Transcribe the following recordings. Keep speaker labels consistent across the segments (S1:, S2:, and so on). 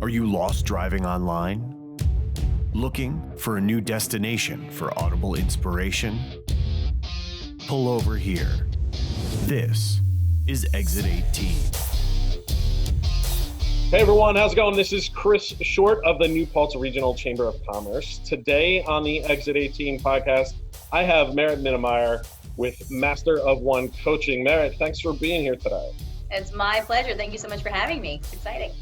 S1: Are you lost driving online? Looking for a new destination for audible inspiration? Pull over here. This is Exit 18.
S2: Hey everyone, how's it going? This is Chris Short of the New Paltz Regional Chamber of Commerce. Today on the Exit 18 podcast, I have Merritt Minnemeyer with Master of One Coaching. Merritt, thanks for being here today.
S3: It's my pleasure. Thank you so much for having me. It's exciting.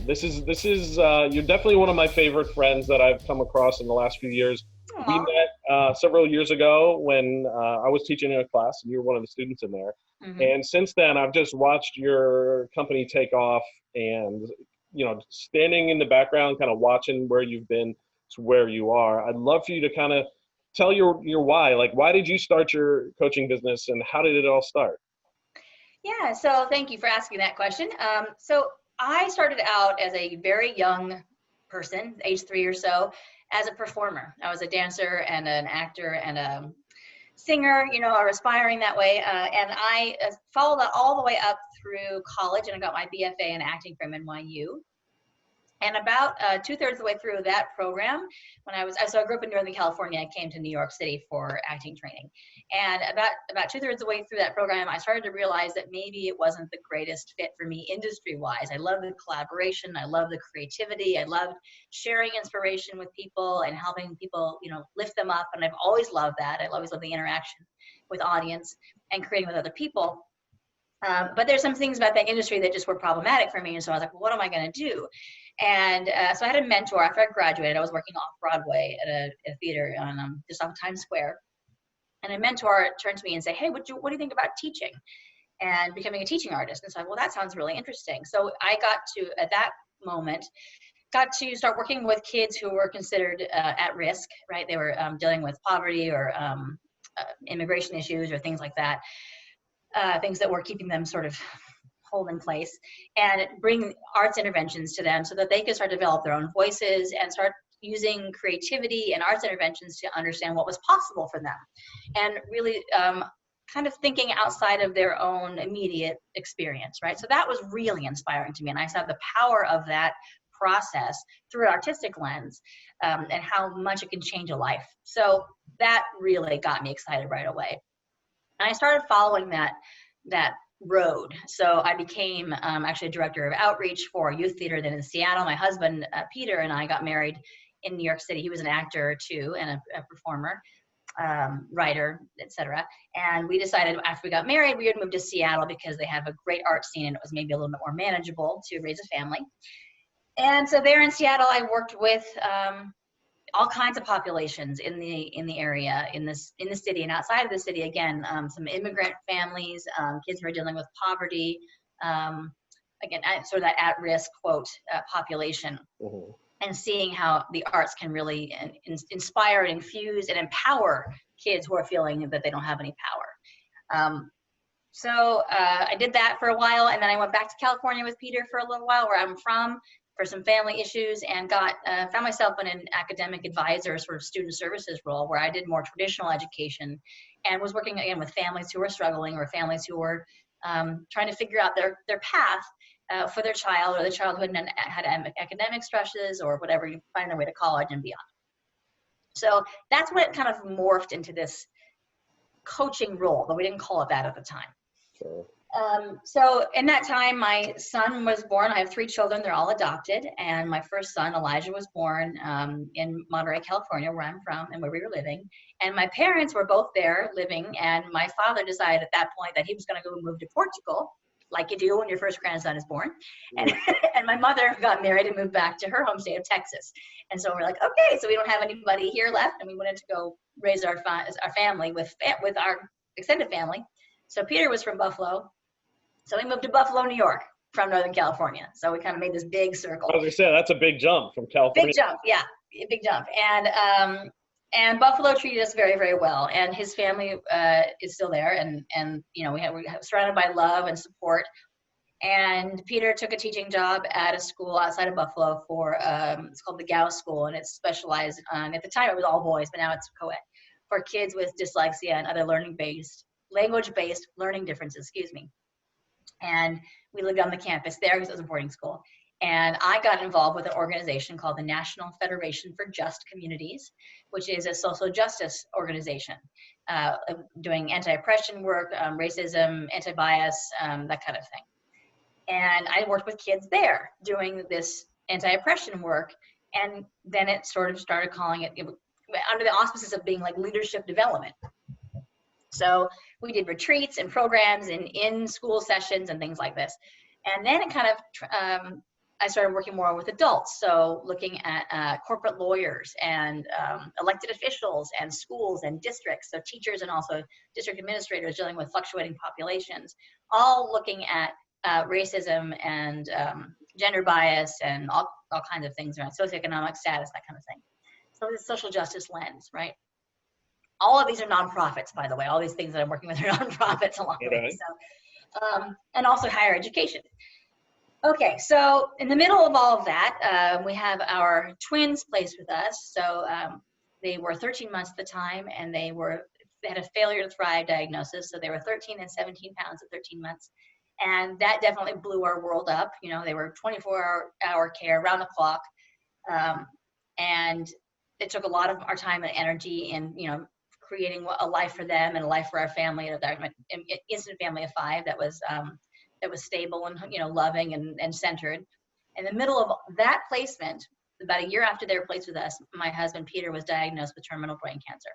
S2: This is you're definitely one of my favorite friends that I've come across in the last few years.
S3: Aww.
S2: We met several years ago when I was teaching in a class and you were one of the students in there. Mm-hmm. And since then, I've just watched your company take off and, standing in the background, kind of watching where you've been to where you are. I'd love for you to kind of tell your why. Like, why did you start your coaching business and how did it all start?
S3: Yeah, so thank you for asking that question. So I started out as a very young person, age 3 or so, as a performer. I was a dancer and an actor and a singer, or aspiring that way. And I followed that all the way up through college, and I got my BFA in acting from NYU. And about 2/3 of the way through that program, so I grew up in Northern California. I came to New York City for acting training. And about 2/3 of the way through that program, I started to realize that maybe it wasn't the greatest fit for me industry-wise. I love the collaboration. I love the creativity. I loved sharing inspiration with people and helping people, lift them up. And I've always loved that. I've always loved the interaction with audience and creating with other people. But there's some things about that industry that just were problematic for me. And so I was like, well, what am I going to do? And so I had a mentor after I graduated. I was working off Broadway at a theater on just off Times Square. And a mentor turned to me and said, hey, what do you think about teaching and becoming a teaching artist? And so I said, well, that sounds really interesting. So I at that moment, got to start working with kids who were considered at risk, right? They were dealing with poverty or immigration issues or things like that. Things that were keeping them sort of hold in place, and bring arts interventions to them so that they could start to develop their own voices and start using creativity and arts interventions to understand what was possible for them, and really kind of thinking outside of their own immediate experience, right? So that was really inspiring to me, and I saw the power of that process through an artistic lens, and how much it can change a life. So that really got me excited right away. And I started following that road. So I became actually a director of outreach for youth theater then in Seattle. My husband, Peter, and I got married in New York City. He was an actor too and a performer, writer, etc. And we decided after we got married, we would move to Seattle because they have a great art scene and it was maybe a little bit more manageable to raise a family. And so there in Seattle, I worked with all kinds of populations in the area, in the city and outside of the city. Again, some immigrant families, kids who are dealing with poverty. Again, sort of that at-risk quote population, mm-hmm. And seeing how the arts can really inspire and infuse and empower kids who are feeling that they don't have any power. So I did that for a while, and then I went back to California with Peter for a little while, where I'm from, for some family issues, and found myself in an academic advisor sort of student services role where I did more traditional education and was working again with families who were struggling or families who were trying to figure out their path for their child, or the child who had academic stresses or whatever, you find their way to college and beyond. So that's when it kind of morphed into this coaching role, but we didn't call it that at the time.
S2: Sure.
S3: So in that time, my son was born. I have 3 children. They're all adopted. And my first son, Elijah, was born in Monterey, California, where I'm from and where we were living. And my parents were both there living. And my father decided at that point that he was going to go move to Portugal, like you do when your first grandson is born. And, and my mother got married and moved back to her home state of Texas. And so we're like, okay, so we don't have anybody here left. And we wanted to go raise our family with our extended family. So Peter was from Buffalo. So we moved to Buffalo, New York from Northern California. So we kind of made this big circle.
S2: I was going to say, that's a big jump from California.
S3: Big jump, yeah, big jump. And Buffalo treated us very, very well. And his family is still there. And we're surrounded by love and support. And Peter took a teaching job at a school outside of Buffalo for, it's called the Gao School. And it's specialized at the time it was all boys, but now it's co-ed, for kids with dyslexia and other language-based learning differences, And we lived on the campus there because it was a boarding school. And I got involved with an organization called the National Federation for Just Communities, which is a social justice organization doing anti-oppression work, racism, anti-bias, that kind of thing. And I worked with kids there doing this anti-oppression work. And then it sort of started calling it under the auspices of being like leadership development. So we did retreats and programs and in-school sessions and things like this. And then it kind of, I started working more with adults. So looking at corporate lawyers and elected officials and schools and districts. So teachers and also district administrators dealing with fluctuating populations, all looking at racism and gender bias and all kinds of things around socioeconomic status, that kind of thing. So the social justice lens, right? All of these are nonprofits, by the way. All these things that I'm working with are nonprofits along the way. So, and also higher education. Okay, so in the middle of all of that, we have our twins placed with us. So they were 13 months at the time, and they had a failure to thrive diagnosis. So they were 13 and 17 pounds at 13 months. And that definitely blew our world up. You know, they were 24-hour care, round the clock. And it took a lot of our time and energy in, you know, creating a life for them and a life for our family, an instant family of 5 that was stable and, you know, loving and centered. In the middle of that placement, about a year after they were placed with us, my husband Peter was diagnosed with terminal brain cancer.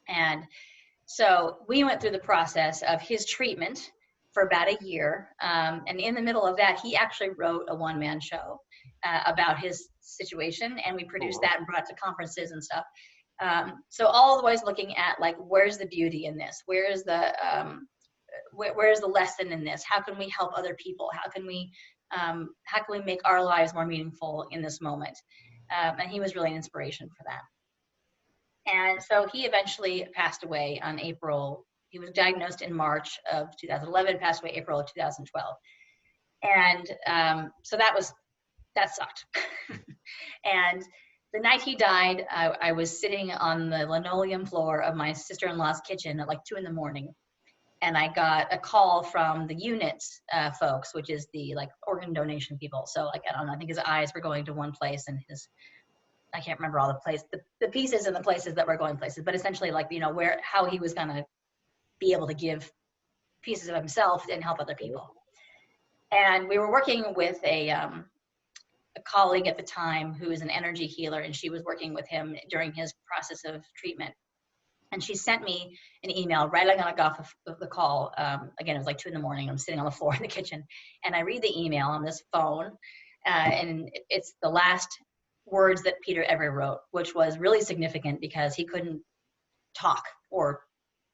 S3: And so we went through the process of his treatment for about a year. And in the middle of that, he actually wrote a one-man show about his situation, and we produced that and brought it to conferences and stuff. So always looking at, like, where's the beauty in this? Where's the lesson in this? How can we help other people? How can we make our lives more meaningful in this moment? And he was really an inspiration for that. And so he eventually passed away on he was diagnosed in March of 2011, passed away April of 2012. And so that sucked. And the night he died, I was sitting on the linoleum floor of my sister-in-law's kitchen at like 2 a.m. And I got a call from the units folks, which is the like organ donation people. So like, I don't know, I think his eyes were going to one place and I can't remember all the pieces and the places that were going places, but essentially like, you know, how he was gonna be able to give pieces of himself and help other people. And we were working with a colleague at the time who was an energy healer, and she was working with him during his process of treatment. And she sent me an email right when I got off of the call. Again, it was like 2 a.m. I'm sitting on the floor in the kitchen, and I read the email on this phone, and it's the last words that Peter ever wrote, which was really significant because he couldn't talk or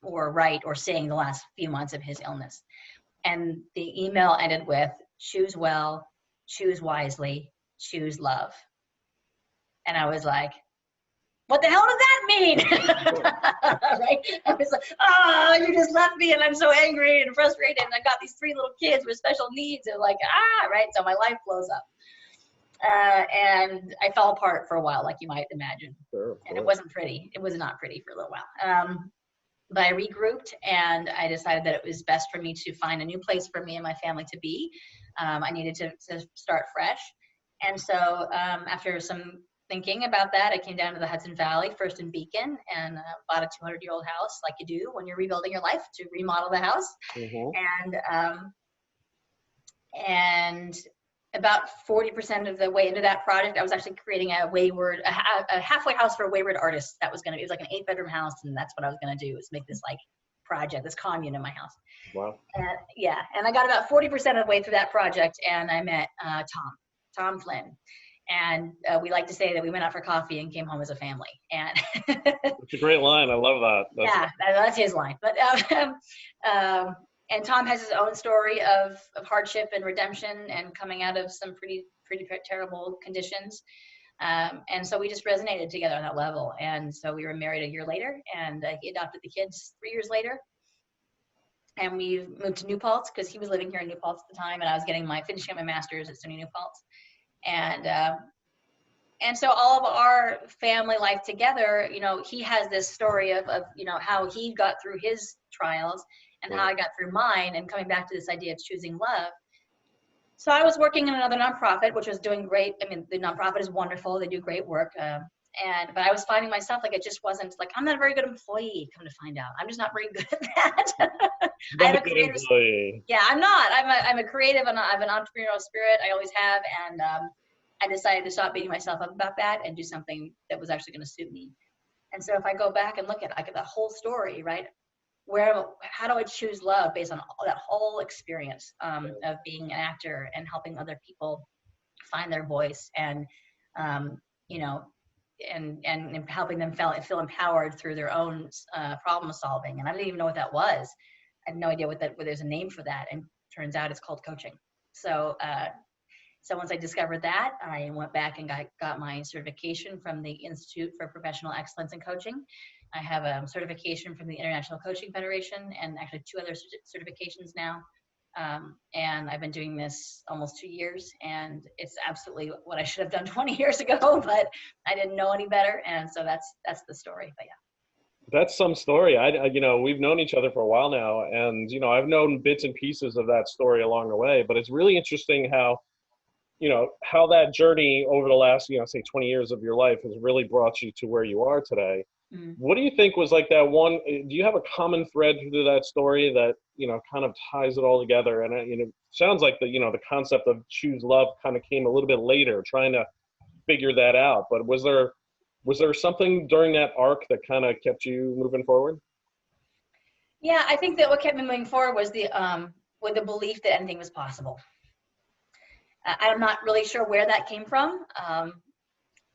S3: write or sing the last few months of his illness. And the email ended with, choose well, choose wisely, choose love. And I was like, what the hell does that mean? Right? I was like, oh, you just left me and I'm so angry and frustrated. And I got these 3 little kids with special needs and like, right? So my life blows up. And I fell apart for a while, like you might imagine.
S2: Sure,
S3: and it wasn't pretty. It was not pretty for a little while. But I regrouped, and I decided that it was best for me to find a new place for me and my family to be. I needed to start fresh. And so after some thinking about that, I came down to the Hudson Valley, first in Beacon, and bought a 200-year-old house like you do when you're rebuilding your life, to remodel the house. Mm-hmm. And about 40% of the way into that project, I was actually creating a halfway house for wayward artists. It was like an 8-bedroom house, and that's what I was gonna do, is make this like project, this commune in my house.
S2: Wow.
S3: And I got about 40% of the way through that project, and I met Tom Flynn. And we like to say that we went out for coffee and came home as a family. And
S2: it's a great line. I love that.
S3: That's his line. But and Tom has his own story of hardship and redemption and coming out of some pretty terrible conditions. And so we just resonated together on that level. And so we were married a year later, and he adopted the kids 3 years later. And we moved to New Paltz because he was living here in New Paltz at the time, and I was finishing up my master's at SUNY New Paltz. And so all of our family life together, you know, he has this story of you know, how he got through his trials and how I got through mine, and coming back to this idea of choosing love. So I was working in another nonprofit, which was doing great. I mean, the nonprofit is wonderful. They do great work. But I was finding myself like, it just wasn't like, I'm not a very good employee, come to find out. I'm just not very good at that. I have a creative
S2: employee.
S3: Yeah, I'm not. I'm a creative and I have an entrepreneurial spirit. I always have. And I decided to stop beating myself up about that and do something that was actually going to suit me. And so if I go back and look at the whole story, right? How do I choose love based on that whole experience of being an actor and helping other people find their voice and, you know, and helping them feel empowered through their own problem solving. And I didn't even know what that was. I had no idea what there's a name for that. And turns out it's called coaching. So once I discovered that, I went back and got my certification from the Institute for Professional Excellence in Coaching. I have a certification from the International Coaching Federation and actually 2 other certifications now. And I've been doing this almost 2 years, and it's absolutely what I should have done 20 years ago, but I didn't know any better. And so that's the story. But yeah.
S2: That's some story. We've known each other for a while now, and, I've known bits and pieces of that story along the way, but it's really interesting how that journey over the last, say 20 years of your life has really brought you to where you are today. Mm-hmm. What do you think was like that one, do you have a common thread through that story that, kind of ties it all together? And, it sounds like the concept of choose love kind of came a little bit later, trying to figure that out. But was there something during that arc that kind of kept you moving forward?
S3: Yeah, I think that what kept me moving forward was the belief that anything was possible. I'm not really sure where that came from.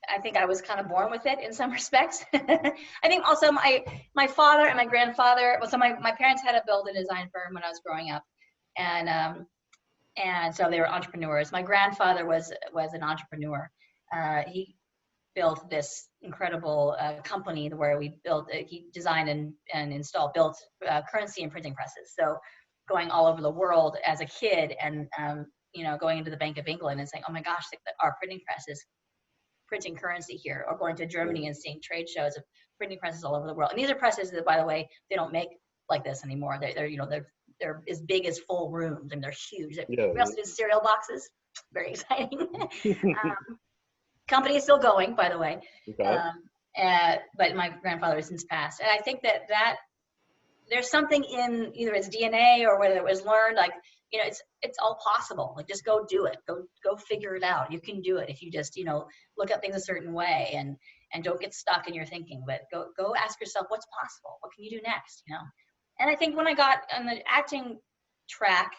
S3: I think I was kind of born with it in some respects. I think also my father and my grandfather, so my parents had a build and design firm when I was growing up. And so they were entrepreneurs. My grandfather was an entrepreneur. He built this incredible company where he designed and built currency and printing presses. So going all over the world as a kid and, going into the Bank of England and saying, oh my gosh, our printing press is printing currency here, or going to Germany and seeing trade shows of printing presses all over the world. And these are presses that, by the way, they don't make like this anymore. They're as big as full rooms, and they're huge.
S2: Yeah.
S3: We also did cereal boxes. Very exciting. Company is still going, by the way.
S2: Okay.
S3: But my grandfather has since passed. And I think that there's something in either his DNA or whether it was learned, like, it's all possible. Like, just go do it. Go figure it out. You can do it if you just, look at things a certain way and don't get stuck in your thinking, but go ask yourself what's possible. What can you do next? And I think when I got on the acting track,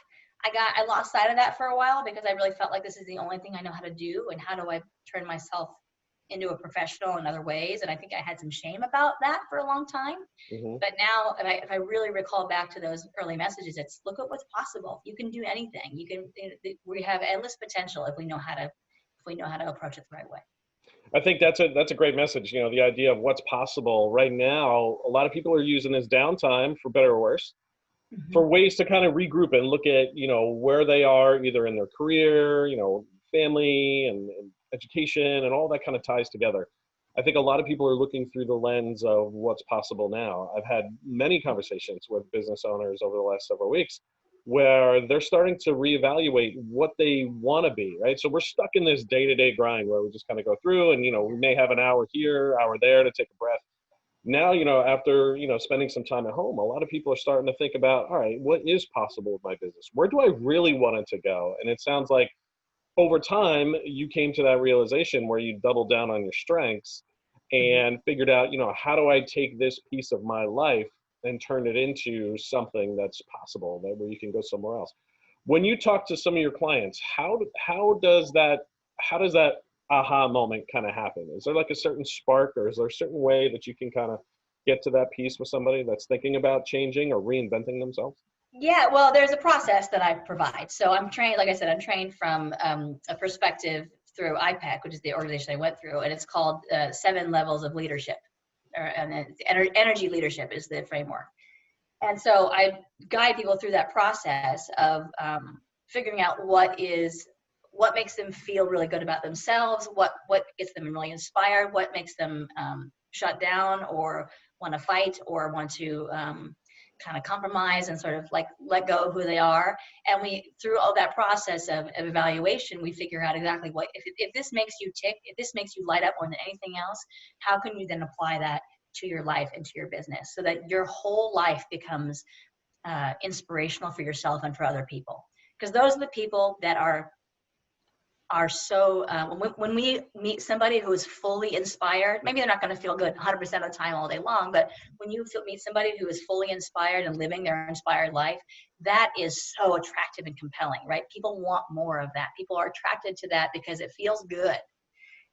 S3: I lost sight of that for a while because I really felt like this is the only thing I know how to do. And how do I turn myself into a professional in other ways? And I think I had some shame about that for a long time. Mm-hmm. But now, if I really recall back to those early messages, it's look at what's possible. You can do anything. We have endless potential if we know how to approach it the right way.
S2: I think that's a great message. The idea of what's possible right now. A lot of people are using this downtime, for better or worse, mm-hmm. for ways to kind of regroup and look at, where they are either in their career, family and education and all that kind of ties together. I think a lot of people are looking through the lens of what's possible now. I've had many conversations with business owners over the last several weeks where they're starting to reevaluate what they want to be, right? So we're stuck in this day-to-day grind where we just kind of go through and, we may have an hour here, hour there to take a breath. Now, after, spending some time at home, a lot of people are starting to think about, all right, what is possible with my business? Where do I really want it to go? And it sounds like over time, you came to that realization where you doubled down on your strengths and figured out, how do I take this piece of my life and turn it into something that's possible, where you can go somewhere else. When you talk to some of your clients, how does that aha moment kind of happen? Is there like a certain spark, or is there a certain way that you can kind of get to that piece with somebody that's thinking about changing or reinventing themselves?
S3: Yeah, well, there's a process that I provide. So I'm trained, like I said, I'm trained from a perspective through IPEC, which is the organization I went through, and it's called 7 Levels of Leadership, and energy leadership is the framework. And so I guide people through that process of figuring out what makes them feel really good about themselves, what gets them really inspired, what makes them shut down or want to fight or want to kind of compromise and sort of like let go of who they are. And we, through all that process of evaluation, we figure out exactly what, if this makes you tick, if this makes you light up more than anything else, how can you then apply that to your life and to your business so that your whole life becomes inspirational for yourself and for other people? Because those are the people that are so, when we meet somebody who is fully inspired, maybe they're not going to feel good 100% of the time all day long, but when you meet somebody who is fully inspired and living their inspired life, that is so attractive and compelling, right? People want more of that. People are attracted to that because it feels good.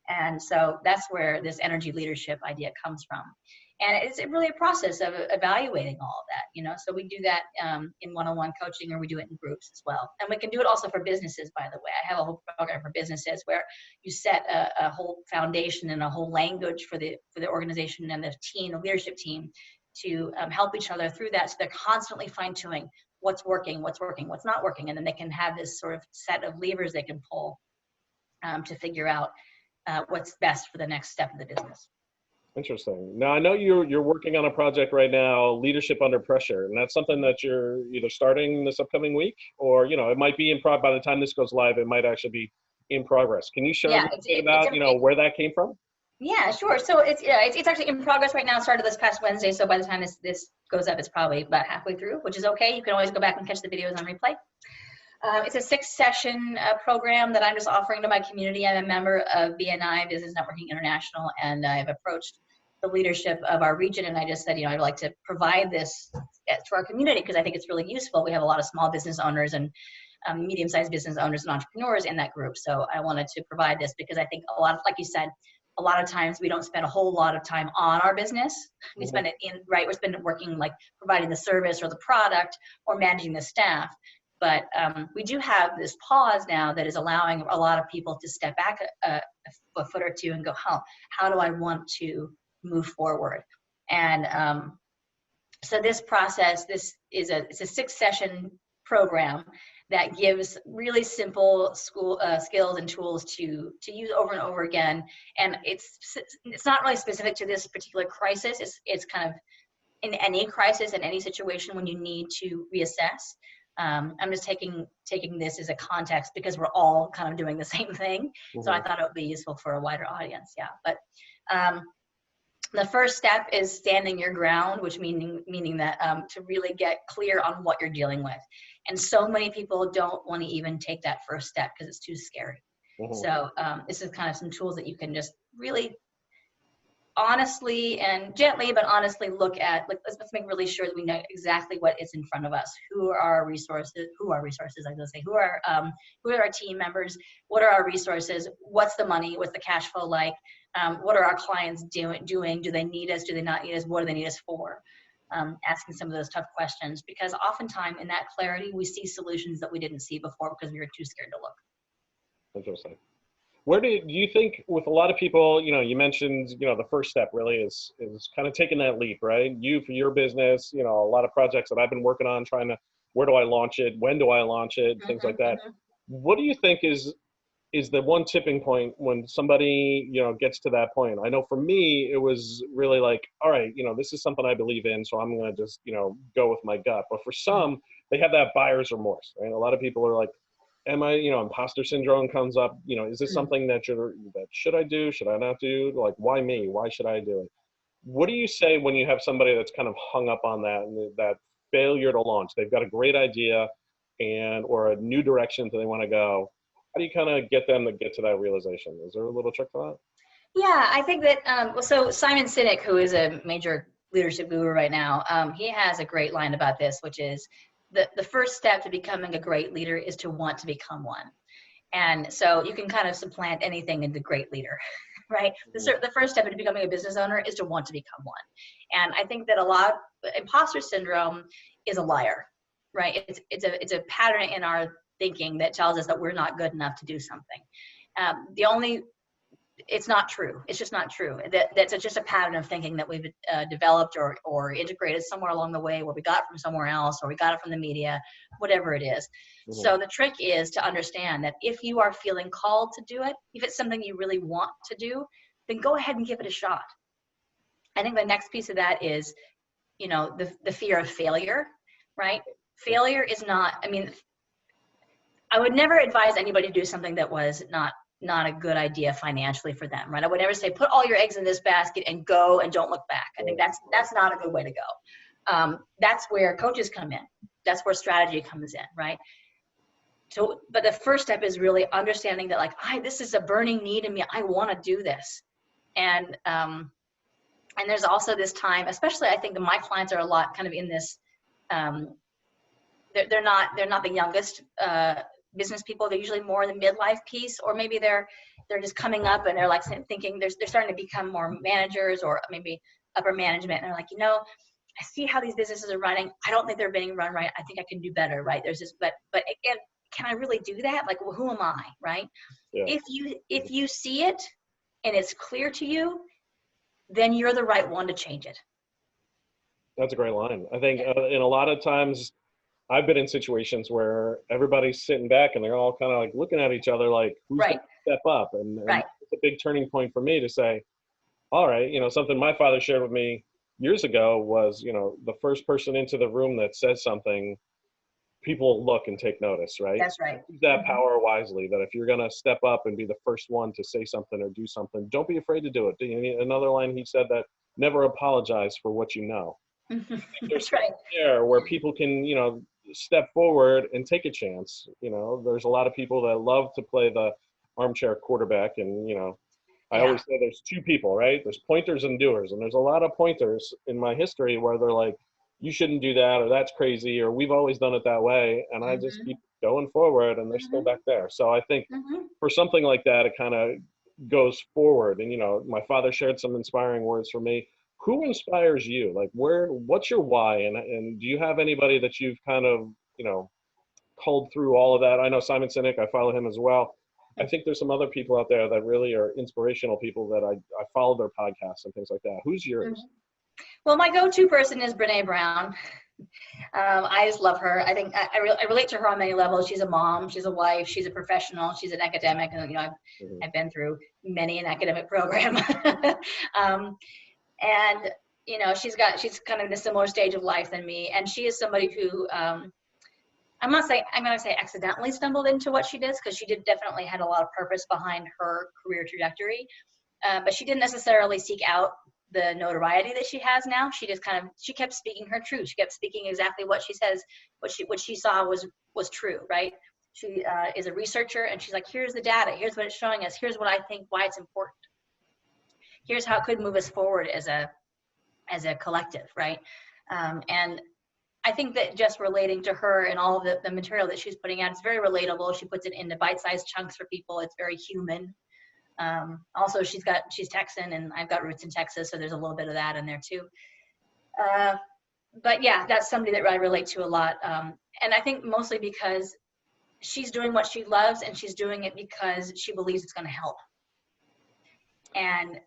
S3: And so that's where this energy leadership idea comes from. And it's really a process of evaluating all of that, you know. So we do that in one-on-one coaching, or we do it in groups as well. And we can do it also for businesses, by the way. I have a whole program for businesses where you set a whole foundation and a whole language for the organization and the team, the leadership team, to help each other through that. So they're constantly fine-tuning what's working, what's not working. And then they can have this sort of set of levers they can pull to figure out what's best for the next step of the business.
S2: Interesting. Now, I know you're working on a project right now, Leadership Under Pressure, and that's something that you're either starting this upcoming week, or, you know, it might be by the time this goes live, it might actually be in progress. Can you share a little bit about, you know, where that came from?
S3: Yeah, sure. So it's actually in progress right now. It started this past Wednesday, so by the time this goes up, it's probably about halfway through, which is okay. You can always go back and catch the videos on replay. It's a 6-session program that I'm just offering to my community. I'm a member of BNI, Business Networking International, and I've approached the leadership of our region, and I just said, you know, I'd like to provide this to our community because I think it's really useful. We have a lot of small business owners and medium-sized business owners and entrepreneurs in that group. So I wanted to provide this because I think a lot of, like you said, a lot of times we don't spend a whole lot of time on our business. We spend it we're spending working like providing the service or the product or managing the staff. But we do have this pause now that is allowing a lot of people to step back a foot or two and go, how do I want to move forward? And so this process, it's a 6-session program that gives really simple skills and tools to use over and over again. And it's not really specific to this particular crisis. It's kind of in any crisis, in any situation when you need to reassess. I'm just taking this as a context because we're all kind of doing the same thing. So I thought it would be useful for a wider audience. Yeah. But the first step is standing your ground, which meaning that to really get clear on what you're dealing with. And so many people don't want to even take that first step because it's too scary. So this is kind of some tools that you can just really honestly and gently, but honestly look at, like, let's make really sure that we know exactly what is in front of us. Who are our resources? I was gonna say, who are our team members? What are our resources? What's the money? What's the cash flow like? What are our clients doing? Do they need us? Do they not need us? What do they need us for? Asking some of those tough questions, because oftentimes in that clarity, we see solutions that we didn't see before because we were too scared to look.
S2: Interesting. Where do you think, with a lot of people, you know, you mentioned, you know, the first step really is kind of taking that leap, right? You, for your business, you know, a lot of projects that I've been working on, trying to, where do I launch it? When do I launch it? Things like that. What do you think is the one tipping point when somebody, you know, gets to that point? I know for me, it was really like, all right, you know, this is something I believe in, so I'm going to just, you know, go with my gut. But for some, they have that buyer's remorse, right? A lot of people are like, imposter syndrome comes up, you know, is this something that should I do? Should I not do? Like, why me? Why should I do it? What do you say when you have somebody that's kind of hung up on that failure to launch? They've got a great idea or a new direction that they want to go. How do you kind of get them to get to that realization? Is there a little trick to that?
S3: Yeah, I think that, so Simon Sinek, who is a major leadership guru right now, he has a great line about this, which is, the first step to becoming a great leader is to want to become one. And so you can kind of supplant anything into great leader, right? The first step into becoming a business owner is to want to become one. And I think that imposter syndrome is a liar, right? It's a pattern in our thinking that tells us that we're not good enough to do something. It's not true. It's just not true. That's just a pattern of thinking that we've developed or integrated somewhere along the way, where we got it from somewhere else, or we got it from the media, whatever it is. So the trick is to understand that if you are feeling called to do it, if it's something you really want to do, then go ahead and give it a shot. I think the next piece of that is, the fear of failure, right? Failure is not, I would never advise anybody to do something that was not a good idea financially for them, right? I would never say, put all your eggs in this basket and go and don't look back. I think that's not a good way to go. That's where coaches come in. That's where strategy comes in, right? So, but the first step is really understanding that, like, this is a burning need in me. I want to do this. And there's also this time, especially I think that my clients are a lot kind of in this, they're not the youngest business people. They're usually more in the midlife piece, or maybe they're just coming up and they're like thinking they're starting to become more managers or maybe upper management. And they're like, I see how these businesses are running. I don't think they're being run right. I think I can do better, right? There's this, but again, can I really do that? Like, well, who am I, right? Yeah. If you see it and it's clear to you, then you're the right one to change it.
S2: That's a great line. I think in a lot of times I've been in situations where everybody's sitting back and they're all kind of like looking at each other like, who's going to step up? And it's a big turning point for me to say, all right, something my father shared with me years ago was, the first person into the room that says something, people look and take notice, right?
S3: That's right.
S2: Use that power wisely, that if you're going to step up and be the first one to say something or do something, don't be afraid to do it. Another line he said that never apologize for what you know.
S3: That's right.
S2: There where people can, step forward and take a chance. There's a lot of people that love to play the armchair quarterback, and I always say there's two people, right? There's pointers and doers, and there's a lot of pointers in my history where they're like, you shouldn't do that, or that's crazy, or we've always done it that way, and I just keep going forward, and they're still back there. So I think for something like that, it kind of goes forward. And my father shared some inspiring words for me. Who inspires you? Like, what's your why? And do you have anybody that you've kind of, culled through all of that? I know Simon Sinek, I follow him as well. I think there's some other people out there that really are inspirational people that I follow their podcasts and things like that. Who's yours?
S3: Well, my go-to person is Brene Brown. I just love her. I think I relate to her on many levels. She's a mom, she's a wife, she's a professional, she's an academic, and I've been through many an academic program. And she's kind of in a similar stage of life than me, and she is somebody who I'm going to say accidentally stumbled into what she does, because she definitely had a lot of purpose behind her career trajectory, but she didn't necessarily seek out the notoriety that she has now. She just she kept speaking her truth. She kept speaking exactly what she says, what she saw was true, right? She is a researcher, and she's like, here's the data, here's what it's showing us, here's what I think, why it's important, here's how it could move us forward as a collective, right? And I think that just relating to her and all of the material that she's putting out, it's very relatable. She puts it into bite-sized chunks for people. It's very human. Also, she's Texan, and I've got roots in Texas, so there's a little bit of that in there too. But yeah, that's somebody that I relate to a lot. And I think mostly because she's doing what she loves, and she's doing it because she believes it's going to help. And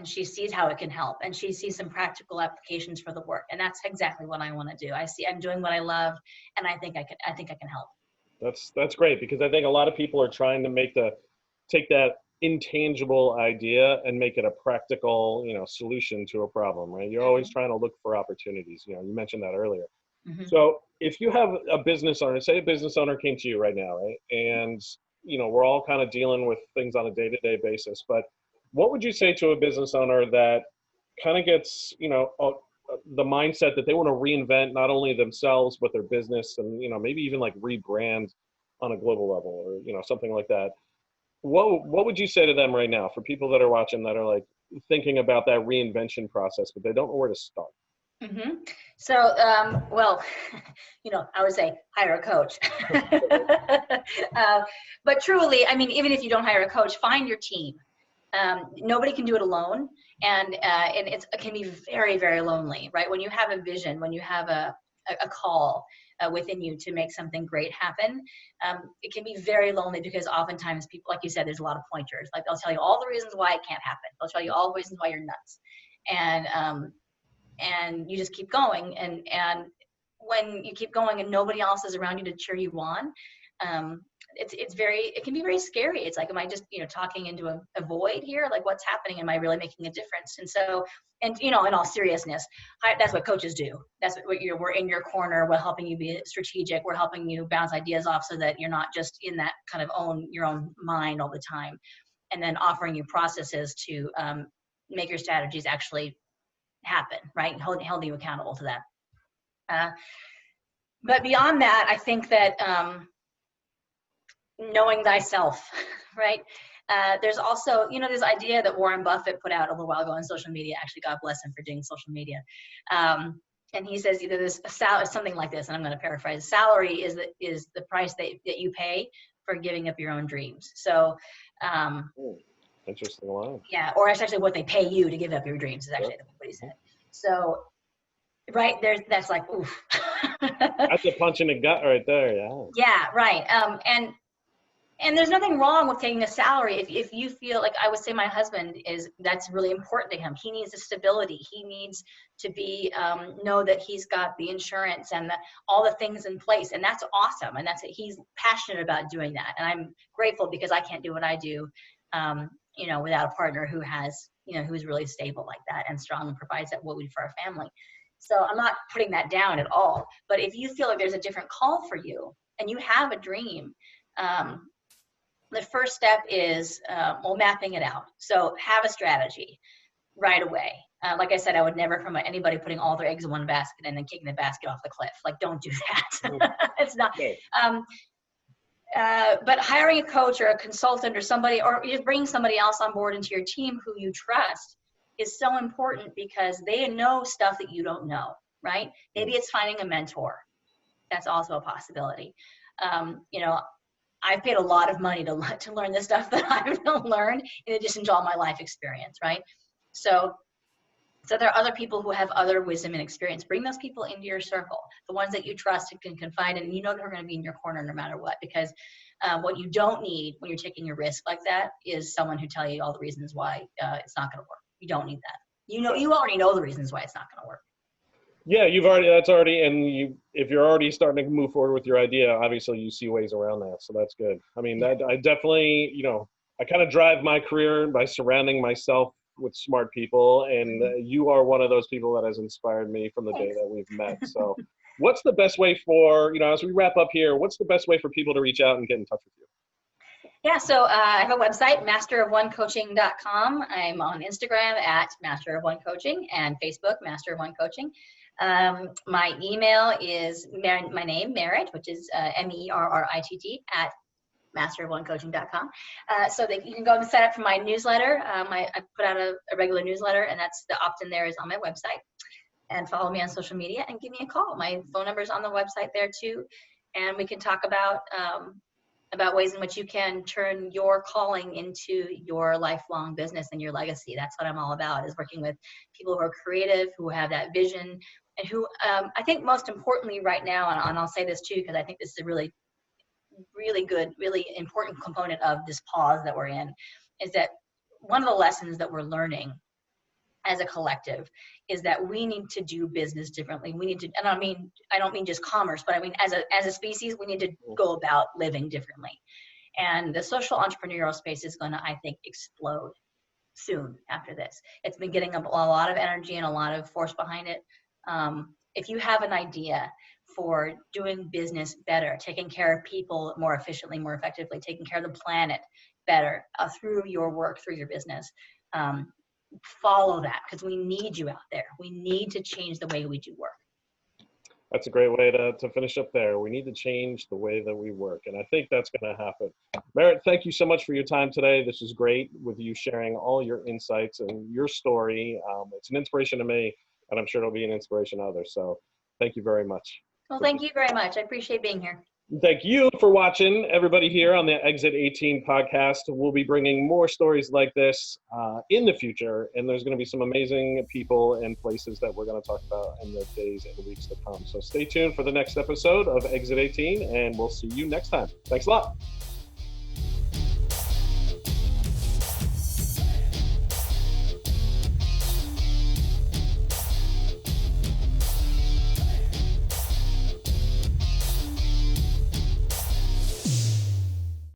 S3: she sees how it can help, and she sees some practical applications for the work, and that's exactly what I want to do. I'm doing what I love, and I think I can help.
S2: That's great, because I think a lot of people are trying to take that intangible idea and make it a practical, solution to a problem, right? You're always trying to look for opportunities. You mentioned that earlier. So if you have a business owner, say a business owner came to you right now, right? And, we're all kind of dealing with things on a day-to-day basis, but what would you say to a business owner that kind of gets, the mindset that they want to reinvent not only themselves, but their business, and, maybe even like rebrand on a global level, or, something like that? What would you say to them right now, for people that are watching that are like thinking about that reinvention process, but they don't know where to start?
S3: So, well, I would say hire a coach. But truly, even if you don't hire a coach, find your team. Nobody can do it alone, and it can be very, very lonely, right? When you have a vision, when you have a call within you to make something great happen, it can be very lonely, because oftentimes people, like you said, there's a lot of pointers. Like, they'll tell you all the reasons why it can't happen. They'll tell you all the reasons why you're nuts, and you just keep going. And when you keep going and nobody else is around you to cheer you on, it can be very scary. It's like, am I just, talking into a void here? Like, what's happening? Am I really making a difference? And so, in all seriousness, that's what coaches do. That's what we're in your corner. We're helping you be strategic. We're helping you bounce ideas off so that you're not just in that kind of your own mind all the time, and then offering you processes to make your strategies actually happen, right? Holding you accountable to that. But beyond that, I think that knowing thyself, right? There's also, this idea that Warren Buffett put out a little while ago on social media. Actually, God bless him for doing social media. And he says either this something like this, and I'm going to paraphrase: salary is the price that you pay for giving up your own dreams. So,
S2: interesting line.
S3: Yeah, or it's actually what they pay you to give up your dreams is actually what he said. So, right there, that's like, oof.
S2: That's a punch in the gut right there. Yeah.
S3: Yeah, right. And there's nothing wrong with taking a salary if you feel like, I would say my husband that's really important to him. He needs the stability. He needs to be know that he's got the insurance and all the things in place, and that's awesome. And he's passionate about doing that. And I'm grateful because I can't do what I do, without a partner who has, who's really stable like that and strong and provides that what we do for our family. So I'm not putting that down at all. But if you feel like there's a different call for you and you have a dream, the first step is, mapping it out. So have a strategy right away. Like I said, I would never promote anybody putting all their eggs in one basket and then kicking the basket off the cliff. Like, don't do that. It's not. But hiring a coach or a consultant or somebody, or just bringing somebody else on board into your team who you trust is so important because they know stuff that you don't know, right? Maybe it's finding a mentor. That's also a possibility. I've paid a lot of money to learn this stuff that I've learned in addition to all my life experience, right? So there are other people who have other wisdom and experience. Bring those people into your circle, the ones that you trust and can confide in, and they're going to be in your corner no matter what. Because what you don't need when you're taking a risk like that is someone who tell you all the reasons why it's not going to work. You don't need that. You already know the reasons why it's not going to work.
S2: Yeah, and if you're already starting to move forward with your idea, obviously you see ways around that. So that's good. I mean, I definitely, I kind of drive my career by surrounding myself with smart people. And you are one of those people that has inspired me from the day that we've met. So what's the best way for, as we wrap up here, what's the best way for people to reach out and get in touch with you?
S3: Yeah, so I have a website, masterofonecoaching.com. I'm on Instagram at masterofonecoaching and Facebook, Master of One Coaching. My email is my name, Merritt, which is MERRITT at masterofonecoaching.com. So that you can go and sign up for my newsletter. I put out a regular newsletter, and that's the opt-in there is on my website. And follow me on social media and give me a call. My phone number is on the website there too. And we can talk about ways in which you can turn your calling into your lifelong business and your legacy. That's what I'm all about, is working with people who are creative, who have that vision, and who I think most importantly right now, and I'll say this too, because I think this is a really, really good, really important component of this pause that we're in, is that one of the lessons that we're learning as a collective is that we need to do business differently. We need to, and I don't mean just commerce, but I mean as a species, we need to go about living differently. And the social entrepreneurial space is going to, I think, explode soon after this. It's been getting a lot of energy and a lot of force behind it. If you have an idea for doing business better, taking care of people more efficiently, more effectively, taking care of the planet better through your work, through your business, follow that, because we need you out there. We need to change the way we do work.
S2: That's a great way to finish up there. We need to change the way that we work. And I think that's going to happen. Merritt, thank you so much for your time today. This is great with you sharing all your insights and your story. It's an inspiration to me, and I'm sure it'll be an inspiration to others. So thank you very much.
S3: Well, thank you very much. I appreciate being here.
S2: Thank you for watching, everybody here on the Exit 18 podcast. We'll be bringing more stories like this in the future, and there's going to be some amazing people and places that we're going to talk about in the days and weeks to come. So stay tuned for the next episode of Exit 18, and we'll see you next time. Thanks a lot.